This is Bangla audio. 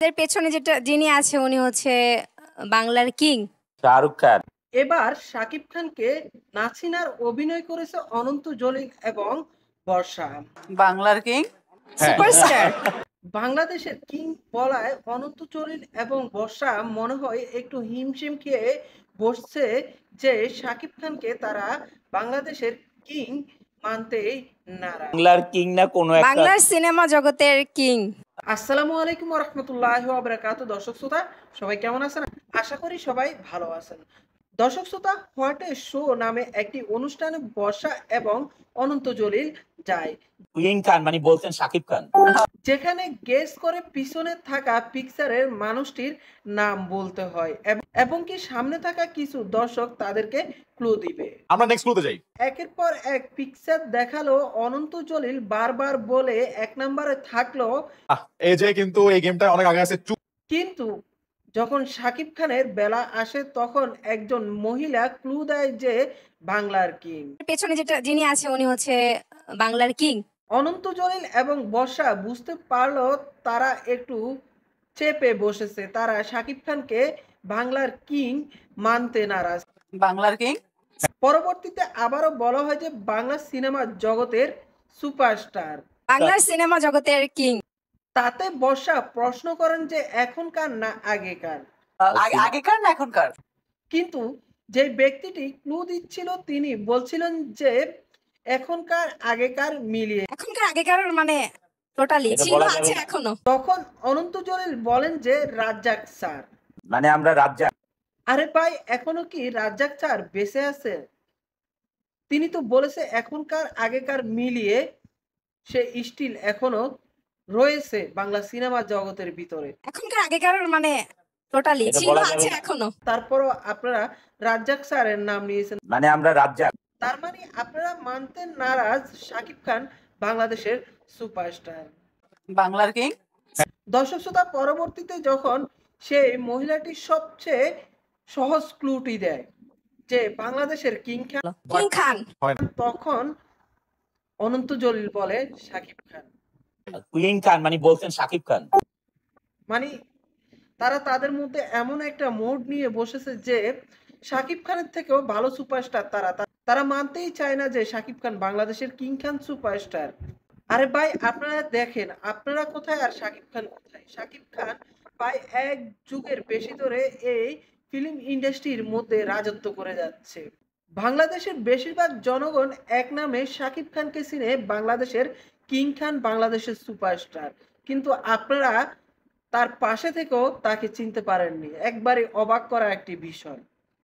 এর পেছনে যিনি আছে উনি হচ্ছে বাংলার কিং শাহরুখ খান। এবার শাকিব খানকে নাসিনার অভিনয় করেছে অনন্ত জলিল এবং বর্ষা। বাংলার কিং সুপারস্টার। বাংলাদেশের কিং বলায় অনন্ত জলিল এবং বর্ষা মনে হয় একটু হিমশিম খেয়ে বসছে যে শাকিব খানকে তারা বাংলাদেশের কিং মানতেই নারাজ। বাংলার কিং না কোনো একটা বাংলার সিনেমা জগতের কিং। আসসালামু আলাইকুম ওয়া রাহমাতুল্লাহি ওয়া বারাকাতুহু। দর্শক শ্রোতা সবাই কেমন আছেন? আশা করি সবাই ভালো আছেন। দর্শক শ্রোতা, হোয়াট এ শো নামে একটি অনুষ্ঠানে বর্ষা এবং অনন্ত জলিল যায়, কিং খান মানে বলছেন শাকিব খান, যেখানে গেস করে পিছনে থাকা পিকচারের মানুষটির নাম বলতে হয় এবং কি সামনে থাকা কিছু দর্শক তাদেরকে ক্লু দিবে। আমরা নেক্সট ক্লুতে যাই। একের পর এক পিকচার দেখালো অনন্ত জলিল বারবার বলে এক নম্বরে থাকলো, এই যে কিন্তু এই গেমটা অনেক আগে আছে। কিন্তু যখন শাকিব খানের বেলা আসে তখন একজন মহিলা ক্লু দেয় যে বাংলার কিং। এর পেছনে যিনি আছে উনি হচ্ছে বাংলার কিং। অনন্ত জলিল এবং বর্ষা বুঝতে পারলো তারা একটু চেপে বসেছে, তারা শাকিব খানকে বাংলার কিং মানতে নারাজ। বাংলার কিং পরবর্তীতে আবারও বলা হয় যে বাংলা সিনেমা জগতের সুপারস্টার, বাংলার সিনেমা জগতের কিং। তাতে বর্ষা প্রশ্ন করেন যে এখনকার না আগেকার। আগেকার না এখনকার? কিন্তু যে ব্যক্তিটি ক্লু দিচ্ছিল তিনি বলছিলেন যে এখনকার আগেকার মিলিয়ে। এখনকার আগেকার মানে টোটালি এটা ছিল, বলা যাবে আছে না। এখনো। তখন অনন্ত জলিল বলেন যে রাজ্জাক স্যার। মানে আমরা রাজ্জাক। আরে ভাই, এখনো কি রাজ্জাক স্যার বেঁচে আছে? তিনি তো বলেছে এখনকার আগেকার মিলিয়ে সে স্টিল এখনো রয়েছে বাংলা সিনেমা জগতের ভিতরে। এখনকার আগেকার মানে টোটালি এটা ছিল, বলা যাবে আছে না। এখনো। তারপরও আপনারা রাজ্জাক স্যারের নাম নিয়েছেন, মানে আমরা রাজ্জাক। তার মানে আপনারা মানতে নারাজ শাকিব খান বাংলাদেশের সুপারস্টার। বাংলার কিং দর্শক শ্রোতা, পরবর্তীতে যখন সেই মহিলাটি সবচেয়ে সহজ ক্লুটি দেয় যে বাংলাদেশের কিং খান, কিং খান। তখন অনন্ত জলিল বলে শাকিব খান। কিং খান মানে বলছেন শাকিব খান। মানে তারা তাদের মধ্যে এমন একটা মোড নিয়ে বসেছে যে শাকিব খানের থেকেও ভালো সুপারস্টার তারা মানতেই চায় না যে শাকিব খান বাংলাদেশের কিং খান সুপারস্টার। আরে ভাই, আপনারা দেখেন আপনারা কোথায় আর শাকিব খান কোথায়? শাকিব খান প্রায় এক যুগের বেশি ধরে এই ফিল্ম ইন্ডাস্ট্রির মধ্যে রাজত্ব করে যাচ্ছে। বাংলাদেশের বেশিরভাগ জনগণ এক নামে শাকিব খানকে চিনে বাংলাদেশের কিং খান, বাংলাদেশের সুপারস্টার। কিন্তু আপনারা তার পাশে থেকেও তাকে চিনতে পারেননি, একবারে অবাক করা একটি বিষয়।